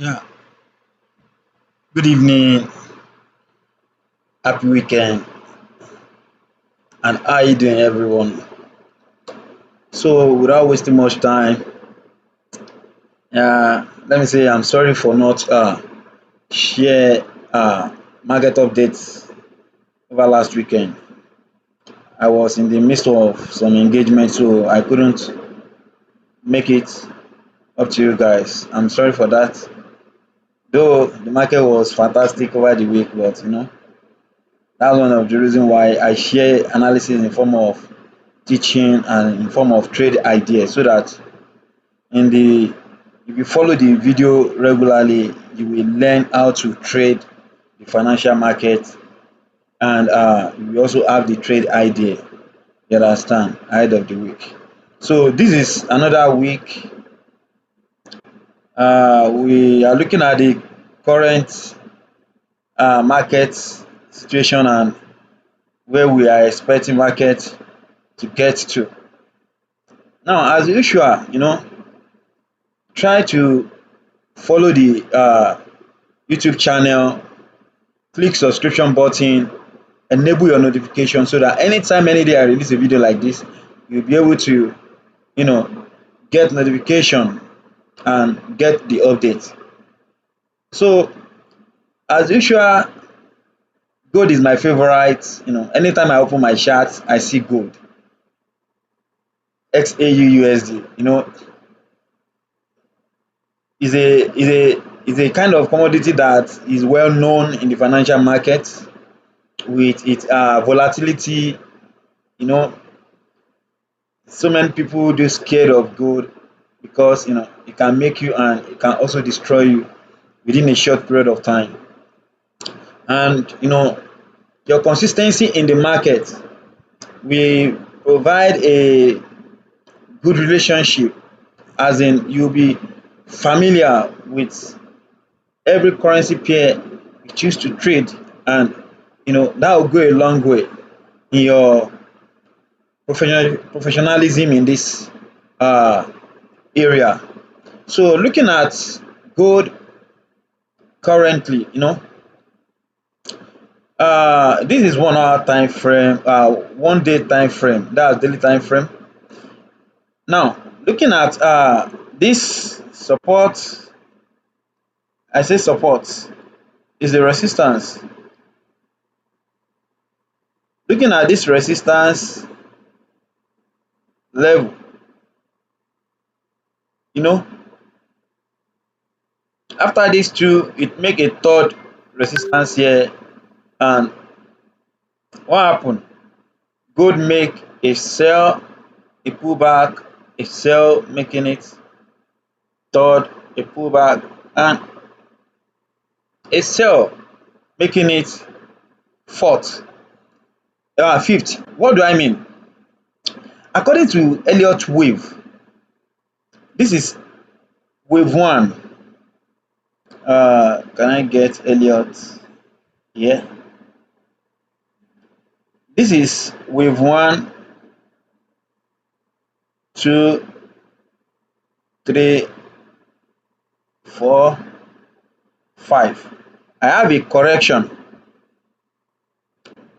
Yeah, good evening, happy weekend, and how you doing, everyone? So, without wasting much time, let me say I'm sorry for not share market updates over last weekend. I was in the midst of some engagement, so I couldn't make it up to you guys. I'm sorry for that. Though the market was fantastic over the week, but that's one of the reasons why I share analysis in form of teaching and in form of trade ideas so that in the if you follow the video regularly you will learn how to trade the financial market and you will also have the trade idea, you understand, ahead of the week. So this is another week. We are looking at the current market situation and where we are expecting market to get to. Now, as usual, try to follow the YouTube channel, click subscription button, enable your notification so that anytime any day I release a video like this, you'll be able to you know get notification and get the update. So as usual, gold is my favorite. Anytime I open my chart I see gold, XAUUSD. Is a kind of commodity that is well known in the financial market with its volatility. you know so many people dey scared of gold because it can make you and it can also destroy you within a short period of time. And your consistency in the market will provide a good relationship, as in you'll be familiar with every currency pair you choose to trade, and that will go a long way in your professionalism in this uh, area. So looking at gold currently, this is 1 hour time frame, 1 day time frame, that's daily time frame. Now, looking at this support, I say support is the resistance. Looking at this resistance level, you know, after these two, it make a third resistance here, and what happened? Gold make a sell, a pullback, a sell, making it third, a pullback, and a sell, making it fourth, fifth. What do I mean? According to Elliott wave, this is wave one. Can I get Elliott here? This is wave one, two, three, four, five. I have a correction.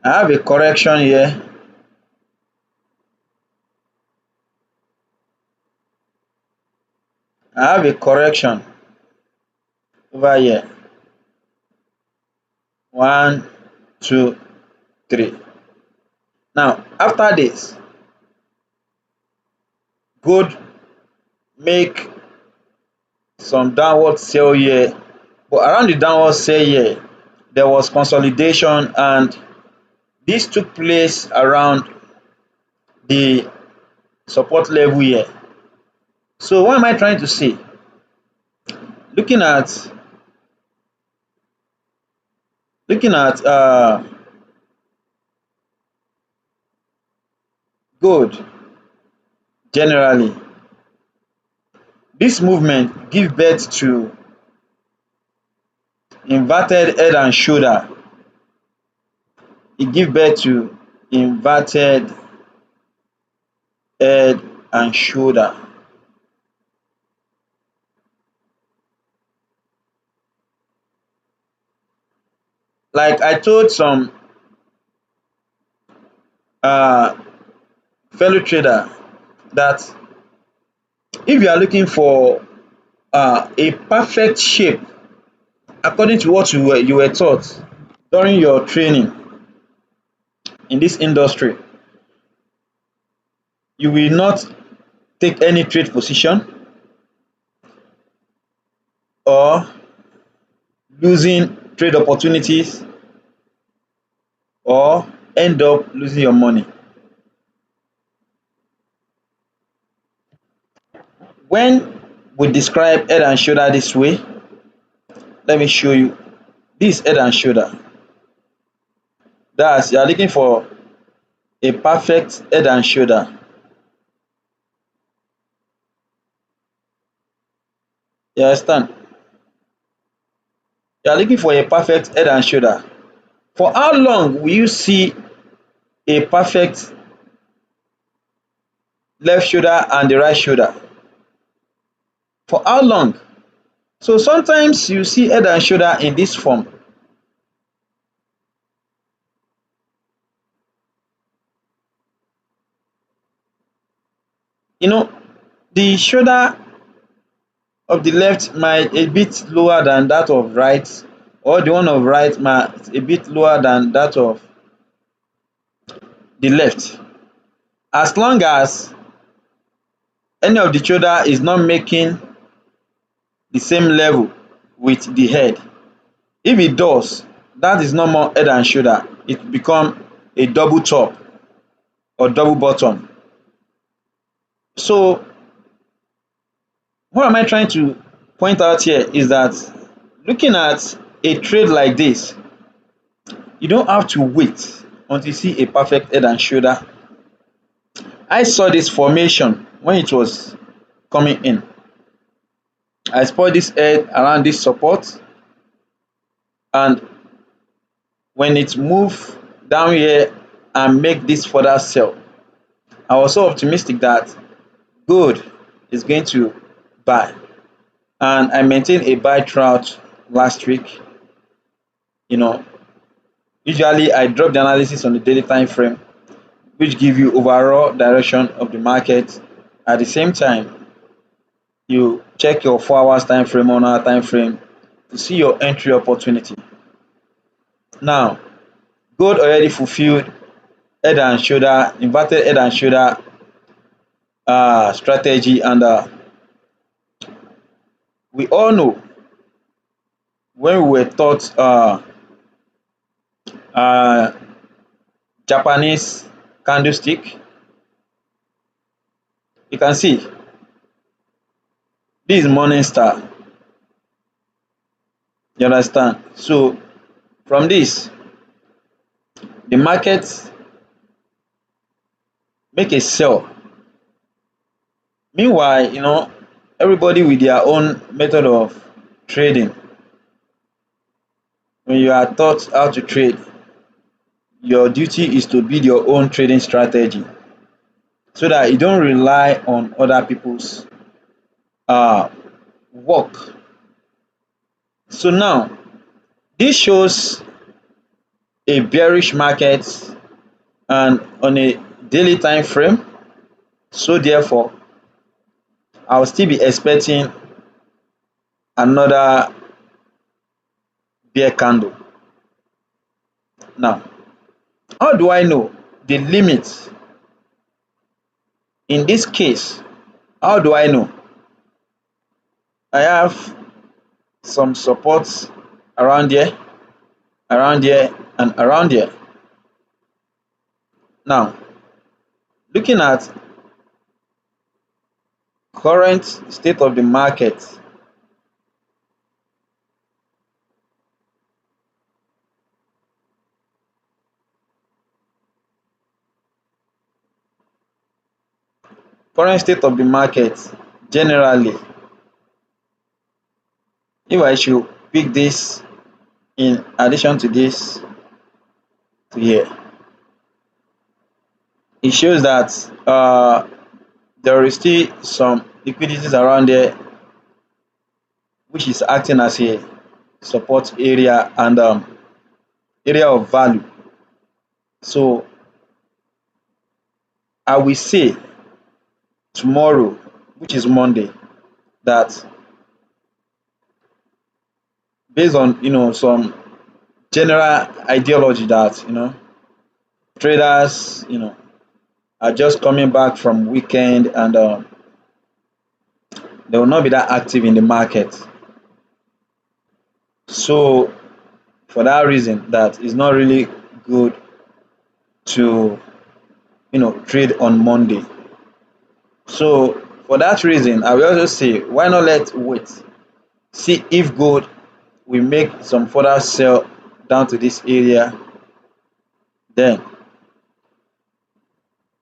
I have a correction here. I have a correction over here. One, two, three. Now, after this, gold make some downward sell here, but around the downward sell here, there was consolidation, and this took place around the support level here. So what am I trying to say? Looking at looking at gold generally, this movement give birth to inverted head and shoulder. It give birth to inverted head and shoulder. Like I told some uh, fellow trader that if you are looking for a perfect shape according to what you were taught during your training in this industry, you will not take any trade position or losing trade opportunities or end up losing your money. When we describe head and shoulder this way, let me show you. This head and shoulder. That's you are looking for a perfect head and shoulder. You understand? You are looking for a perfect head and shoulder. For how long will you see a perfect left shoulder and the right shoulder? For how long? So sometimes you see head and shoulder in this form. You know, the shoulder of the left might a bit lower than that of right, or the one of right might a bit lower than that of the left. As long as any of the shoulder is not making the same level with the head. If it does, that is not more head and shoulder. It become a double top or double bottom. So what am I trying to point out here is that looking at a trade like this, you don't have to wait until you see a perfect head and shoulder. I saw this formation when it was coming in. I spot this head around this support, and when it move down here and make this further sell, I was so optimistic that gold is going to buy, and I maintained a buy throughout last week. You know, usually I drop the analysis on the daily time frame, which give you overall direction of the market. At the same time, you check your 4 hours time frame, 1 hour time frame to see your entry opportunity. Now, gold already fulfilled head and shoulder, inverted head and shoulder strategy, and we all know when we were taught uh, Japanese candlestick, you can see this is morning star. You understand? So from this, the market make a sell. Meanwhile, everybody with their own method of trading. When you are taught how to trade, your duty is to build your own trading strategy so that you don't rely on other people's uh, work. So now, this shows a bearish market and on a daily time frame. So therefore, I'll still be expecting another bear candle. Now, how do I know the limit in this case? How do I know? I have some supports around here, around here, and around here. Now, looking at current state of the market, current state of the market generally, if I should pick this in addition to this to here, it shows that there is still some liquidities around there which is acting as a support area, and area of value. So I will say tomorrow, which is Monday, that based on some general ideology that traders are just coming back from weekend, and they will not be that active in the market. So for that reason, that is not really good to trade on Monday. So for that reason, I will also say, why not let wait, see if gold will make some further sell down to this area. Then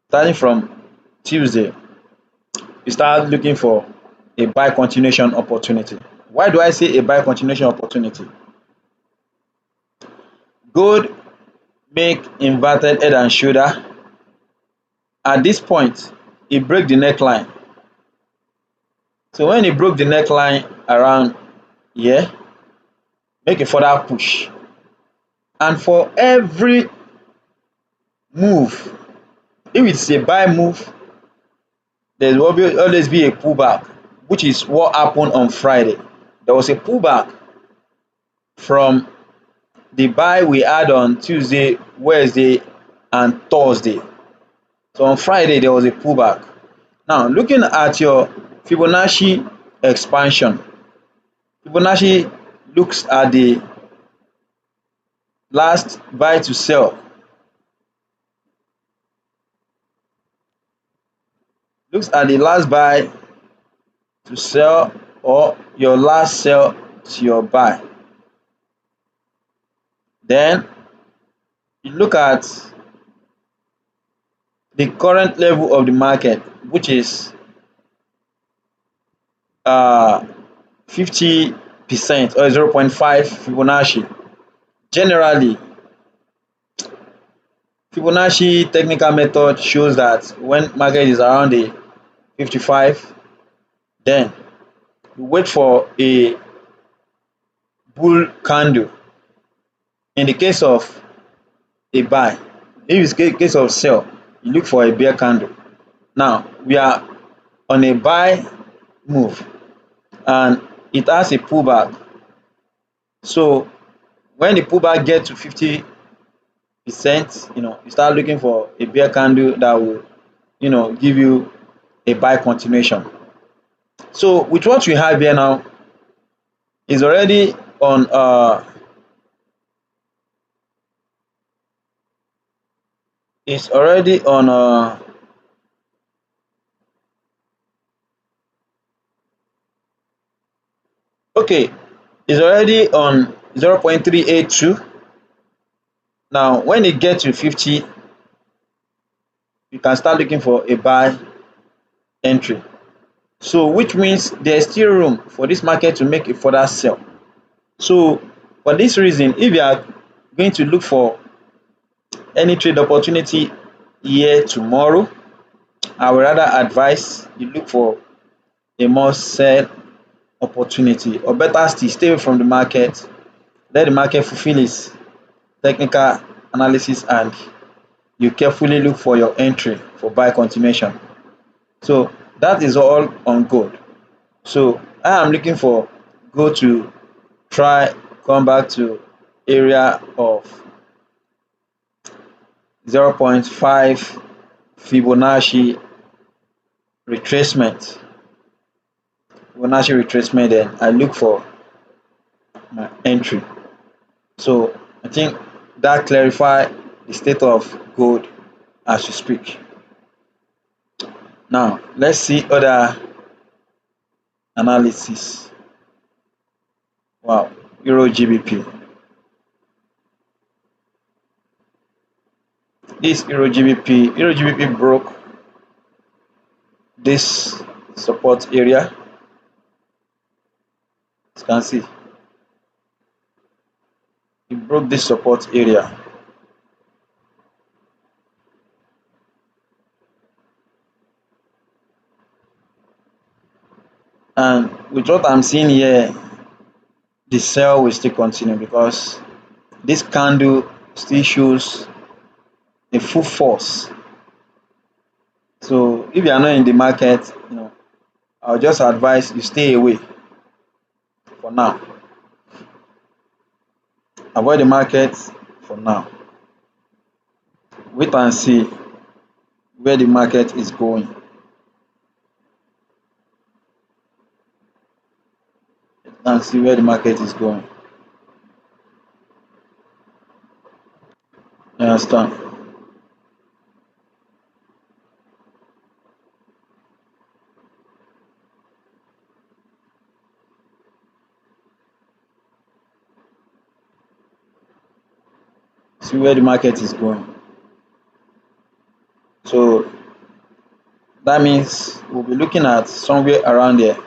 starting from Tuesday, you start looking for a buy continuation opportunity. Why do I say a buy continuation opportunity? Gold make inverted head and shoulder. At this point, e break the neckline. So when e broke the neckline around here, make a further push. And for every move, if it's a buy move, there will always be a pullback, which is what happened on Friday. There was a pullback from the buy we had on Tuesday, Wednesday, and Thursday. So on Friday, there was a pullback. Now, looking at your Fibonacci expansion, Fibonacci looks at the last buy to sell, looks at the last buy to sell or your last sell to your buy. Then you look at the current level of the market, which is 50% or 0.5 Fibonacci. Generally, Fibonacci technical method shows that when market is around the 55, then you wait for a bull candle. In the case of a buy, if it's case of sell, you look for a bear candle. Now we are on a buy move and it has a pullback. So when the pullback get to 50%, you start looking for a bear candle that will, give you a buy continuation. So with what we have here now is already on is already on okay, it's already on 0.382. Now when it gets to 50, you can start looking for a buy entry. So which means there's still room for this market to make a further sell. So for this reason, if you are going to look for any trade opportunity here tomorrow, I would rather advise you look for a more sell opportunity, or better still, stay away from the market, let the market fulfill its technical analysis, and you carefully look for your entry for buy continuation. So that is all on gold. So I am looking for gold to try come back to area of 0.5 Fibonacci retracement. Fibonacci retracement, then I look for my entry. So I think that clarify the state of gold as we speak. Now let's see other analysis. Wow, Euro GBP. This Euro GBP broke this support area. As you can see, it broke this support area. And with what I'm seeing here, the sell will still continue because This candle still shows a full force. So if you are not in the market, I'll just advise you stay away for now. Avoid the market for now. Wait and see where the market is going. And see where the market is going. You understand? See where the market is going. So that means we'll be looking at somewhere around there.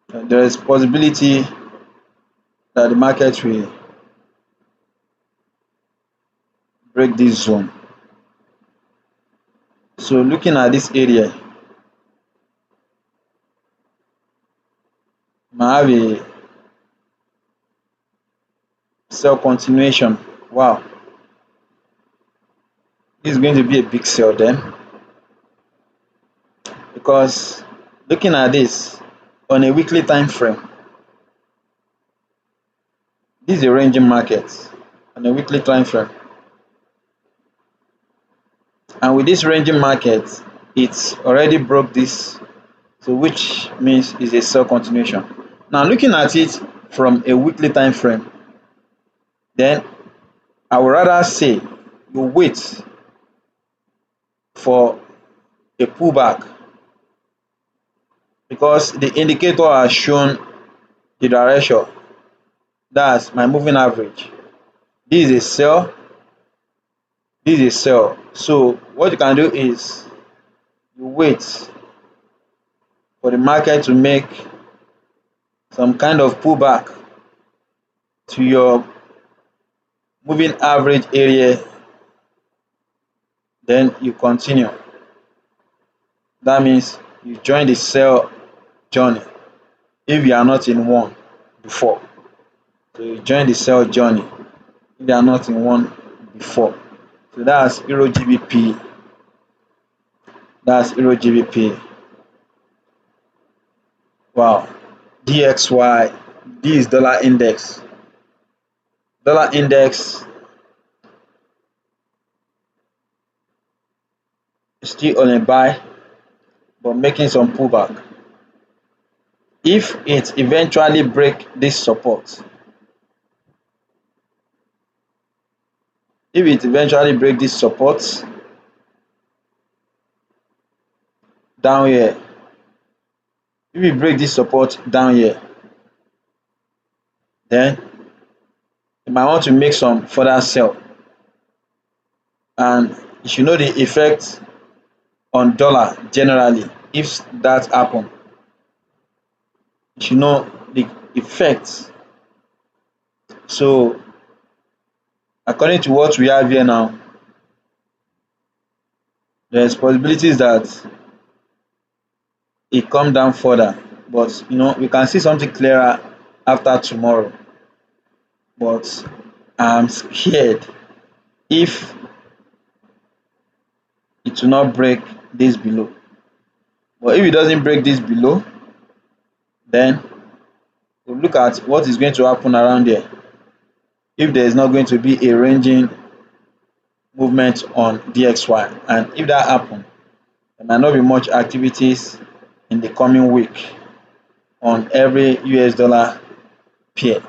There is possibility that the market will break this zone. So looking at this area, might have a sell continuation. Wow, this is going to be a big sell then, because looking at this on a weekly time frame, this is a ranging market on a weekly time frame, and with this ranging market, it's already broke this, so which means it's a sell continuation. Now looking at it from a weekly time frame, then I would rather say you wait for a pullback, because the indicator has shown the direction. That's my moving average. This is a sell, this is a sell. So what you can do is you wait for the market to make some kind of pullback to your moving average area, then you continue. That means you join the sell journey if you are not in one before. So you join the sell journey if you are not in one before. So that's Euro GBP. That's Euro GBP. Wow. DXY. This is dollar index. Dollar index is still on a buy, but making some pullback. If it eventually break this support, if it eventually break this support down here, if it break this support down here, then you might want to make some further sell, and you should know the effect on dollar generally. If that happen, you should know the effect. So according to what we have here now, there's possibilities that it come down further, but we can see something clearer after tomorrow. But I'm scared if it will not break this below. But if it doesn't break this below, then we'll look at what is going to happen around here. If there is not going to be a ranging movement on DXY, and if that happen, there might not be much activities in the coming week on every US dollar pair.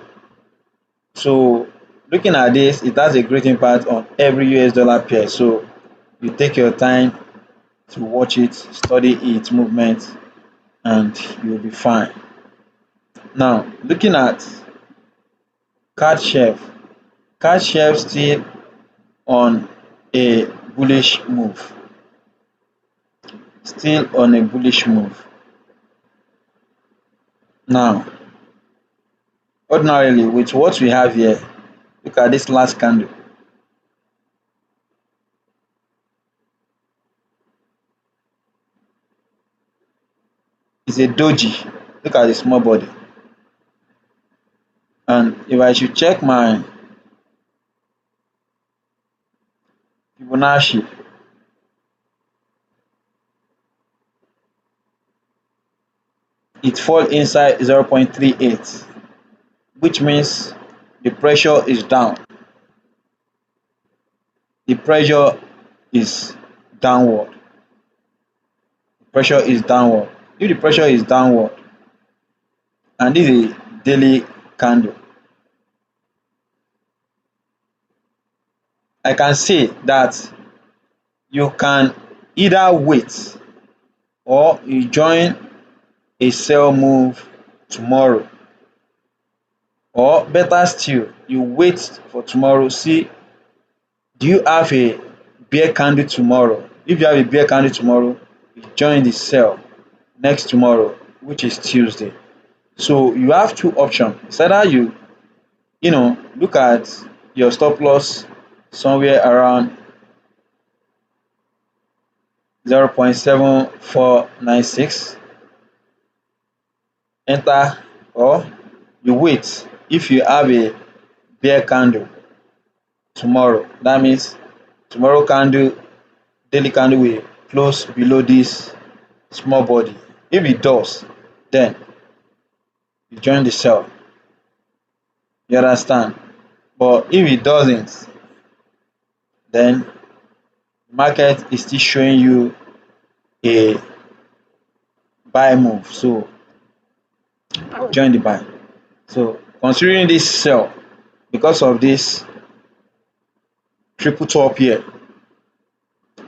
So looking at this, it has a great impact on every US dollar pair. So you take your time to watch it, study its movement, and you'll be fine. Now, looking at CAD chef still on a bullish move, still on a bullish move. Now, ordinarily, with what we have here, look at this last candle. It's a doji. Look at the small body. And if I should check my Fibonacci, it fall inside 0.38, which means the pressure is down. The pressure is downward. Pressure is downward. If the pressure is downward and this is a daily candle, I can say that you can either wait or you join a sell move tomorrow, or better still, you wait for tomorrow. See, do you have a bear candle tomorrow? If you have a bear candle tomorrow, you join the sell next tomorrow, which is Tuesday. So you have two options. It's either you look at your stop loss somewhere around 0.7496, enter, or you wait if you have a bear candle tomorrow. That means tomorrow candle, daily candle will close below this small body. If it does, then you join the sell. You understand? But if it doesn't, then market is still showing you a buy move. So join the buy. So considering this sell, because of this triple top here,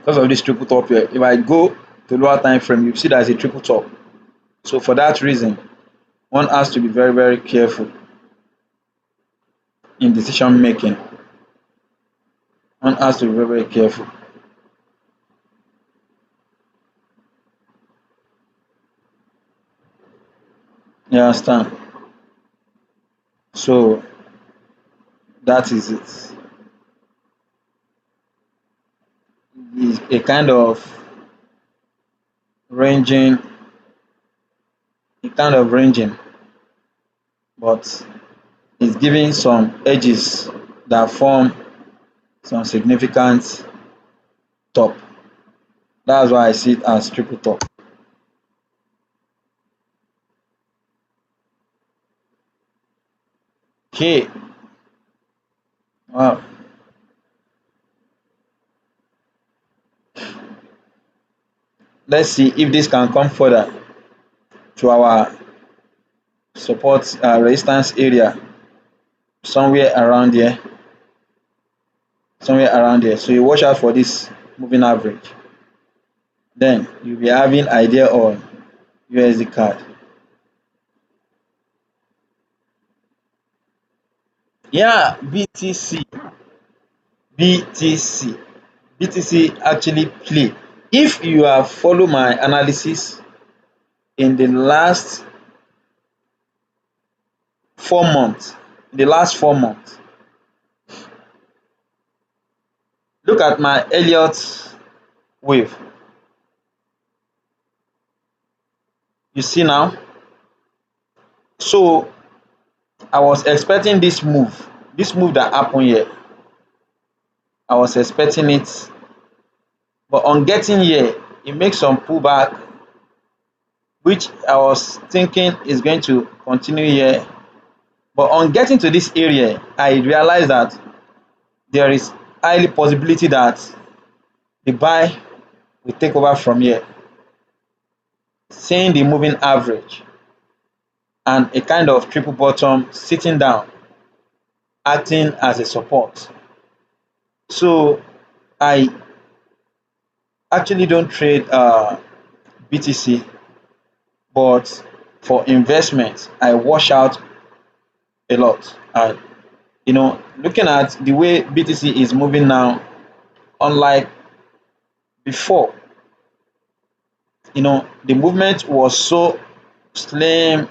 if I go to lower time frame, you see there's a triple top. So for that reason, one has to be very, very careful in decision making. One has to be very, very careful. You understand? So that is it. It's a kind of ranging, but it's giving some edges that form some significant top. That's why I see it as triple top. Okay. Wow. Let's see if this can come further to our support resistance area, somewhere around there. So you watch out for this moving average. Then you'll be having idea on USD card. Yeah, BTC, BTC actually play. If you have followed my analysis in the last 4 months, look at my Elliott wave. You see now? So I was expecting this move that happened here. I was expecting it, but on getting here, it makes some pullback, which I was thinking is going to continue here. But on getting to this area, I realized that there is highly possibility that the buy will take over from here, seeing the moving average and a kind of triple bottom sitting down, acting as a support. So I actually don't trade BTC, but for investment, I wash out a lot. And looking at the way BTC is moving now, unlike before, the movement was so slim,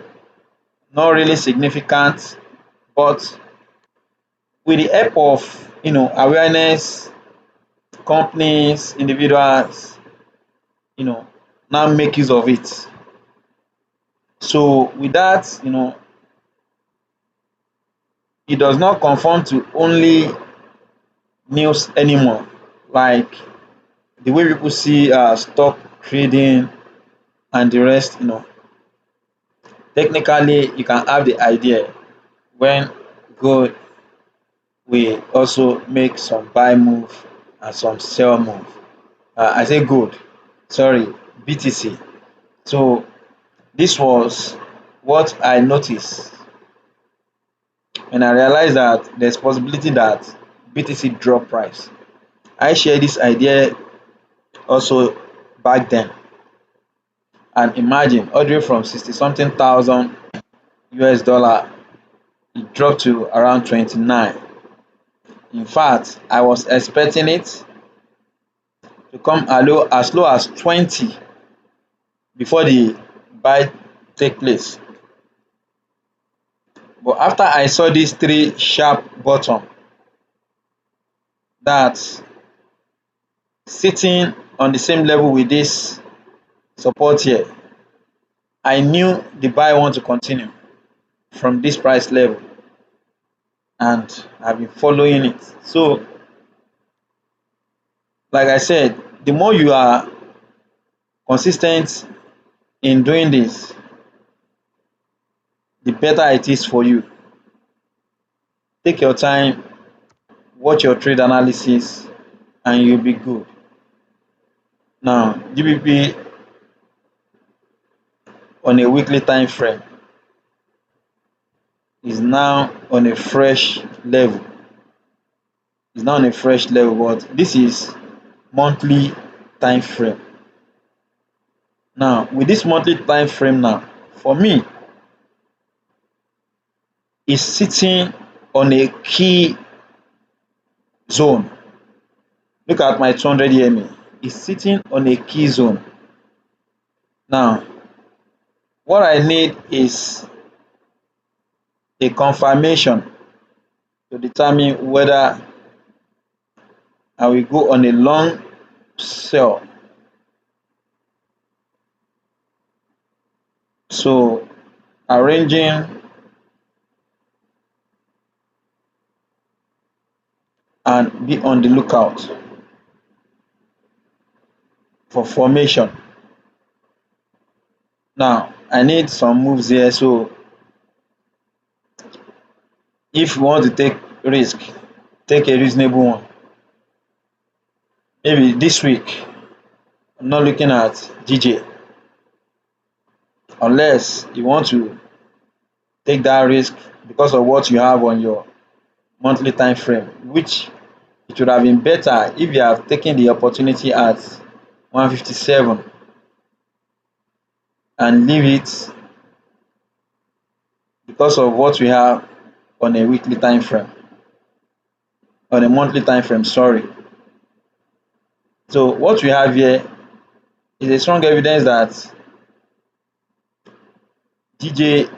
not really significant, but with the help of awareness, companies, individuals, you know, now make use of it. So with that, it does not conform to only news anymore. Like the way people see stock trading and the rest, technically you can have the idea when gold will also make some buy move and some sell move. I say gold, sorry, BTC. So this was what I noticed when I realized that there's possibility that BTC drop price. I share this idea also back then, and imagine all the way from 60 something thousand US dollar, it dropped to around 29. In fact, I was expecting it to come as low as 20 before the buy take place. But after I saw these three sharp bottom that sitting on the same level with this support here, I knew the buy want to continue from this price level, and I've been following it. So, like I said, the more you are consistent in doing this, the better it is for you. Take your time, watch your trade analysis, and you'll be good. Now, GBP on a weekly time frame is now on a fresh level. It's now on a fresh level, but this is monthly time frame. Now, with this monthly time frame now, for me, it's sitting on a key zone. Look at my 200 EMA. It's sitting on a key zone. Now, what I need is a confirmation to determine whether I will go on a long sell. So, arranging and be on the lookout for formation. Now, I need some moves here. So, if you want to take risk, take a reasonable one. Maybe this week, I'm not looking at DJ unless you want to take that risk because of what you have on your monthly time frame, which it would have been better if you have taken the opportunity at 157 and leave it because of what we have on a weekly time frame, on a monthly time frame, sorry. So what we have here is a strong evidence that DJ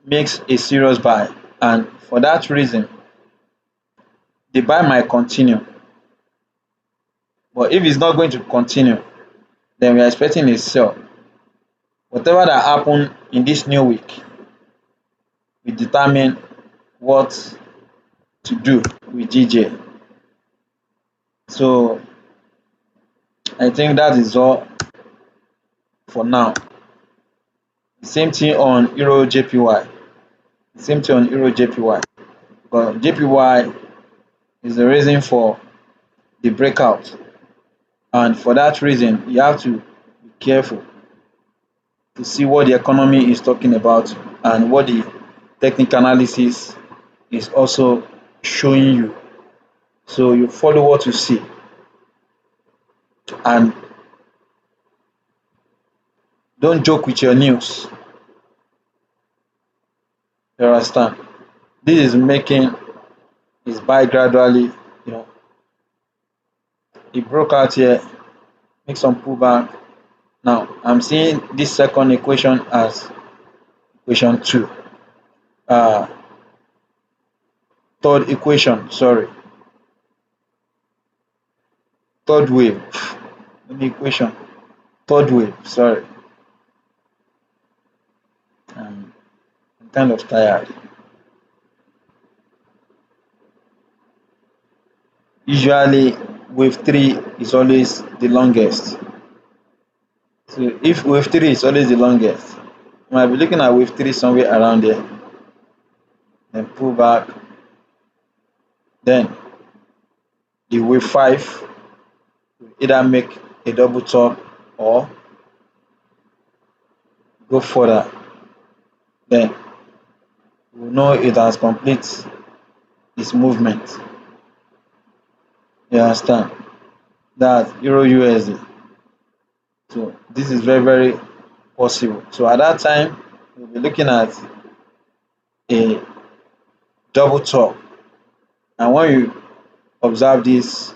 makes a serious buy, and for that reason the buy might continue. But if it's not going to continue, then we are expecting a sell. Whatever that happen in this new week will determine what to do with DJ. So I think that is all for now. Same thing on Euro JPY. Same thing on Euro JPY. But JPY is the reason for the breakout. And for that reason, you have to be careful to see what the economy is talking about and what the technical analysis is also showing you. So you follow what you see and don't joke with your news. You understand? This is making his buy gradually, you know. He broke out here, make some pullback. Now I'm seeing this second equation as equation 2. Uh third equation, sorry. Third wave. The equation. Third wave, sorry. Um, I'm kind of tired. Usually, wave three is always the longest. So if wave three is always the longest, we might be looking at wave three somewhere around there, then pull back, then the wave five will either make a double top or go further. Then we know it has complete its movement. You understand? That's Euro USD. So this is very, very possible. So at that time, we'll be looking at a double top. And when you observe this,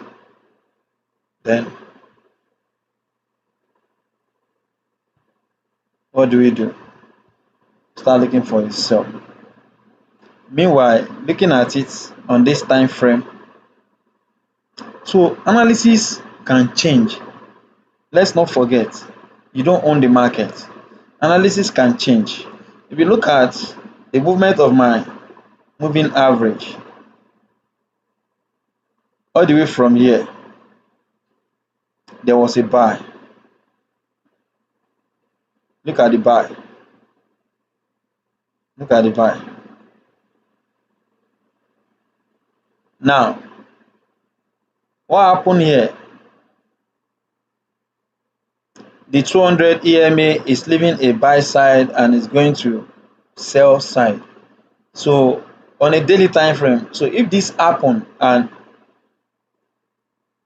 then what do we do? Start looking for a sell. Meanwhile, looking at it on this time frame, so analysis can change. Let's not forget, you don't own the market. Analysis can change. If you look at the movement of my moving average all the way from here, there was a buy. Look at the buy. Look at the buy. Now, what happened here? The 200 EMA is leaving a buy side and is going to sell side. So on a daily time frame, so if this happen and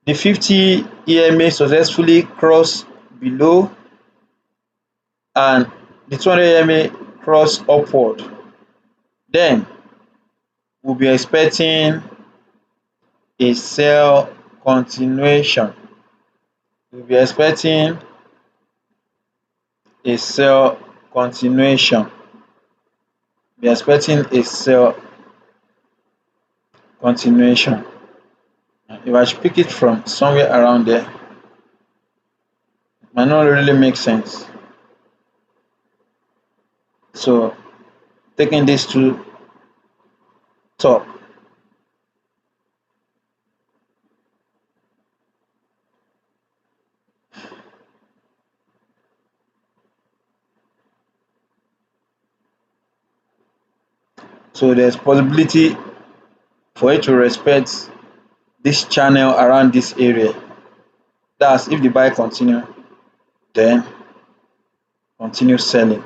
the 50 EMA successfully cross below and the 200 EMA cross upward, then we'll be expecting a sell continuation. We'll be expecting a sell continuation. Be expecting a sell continuation. If I should pick it from somewhere around there, it might not really make sense. So taking this to top. So there's possibility for it to respect this channel around this area. That's if the buy continue, then continue selling.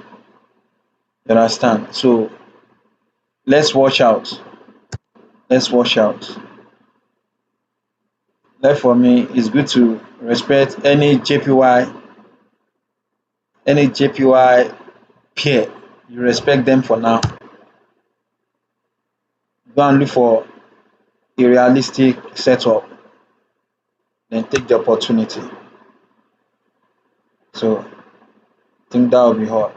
You understand? So let's watch out. Let's watch out. Like for me, it's good to respect any JPY pair. You respect them for now. Go and look for a realistic setup, then take the opportunity. So I think that will be hot.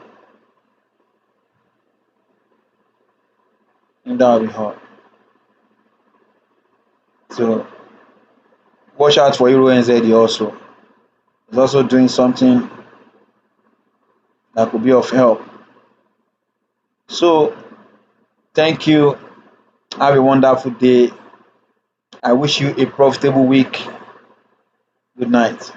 I think that will be hot. So watch out for Euro NZD also. It's also doing something that could be of help. So thank you. Have a wonderful day. I wish you a profitable week. Good night.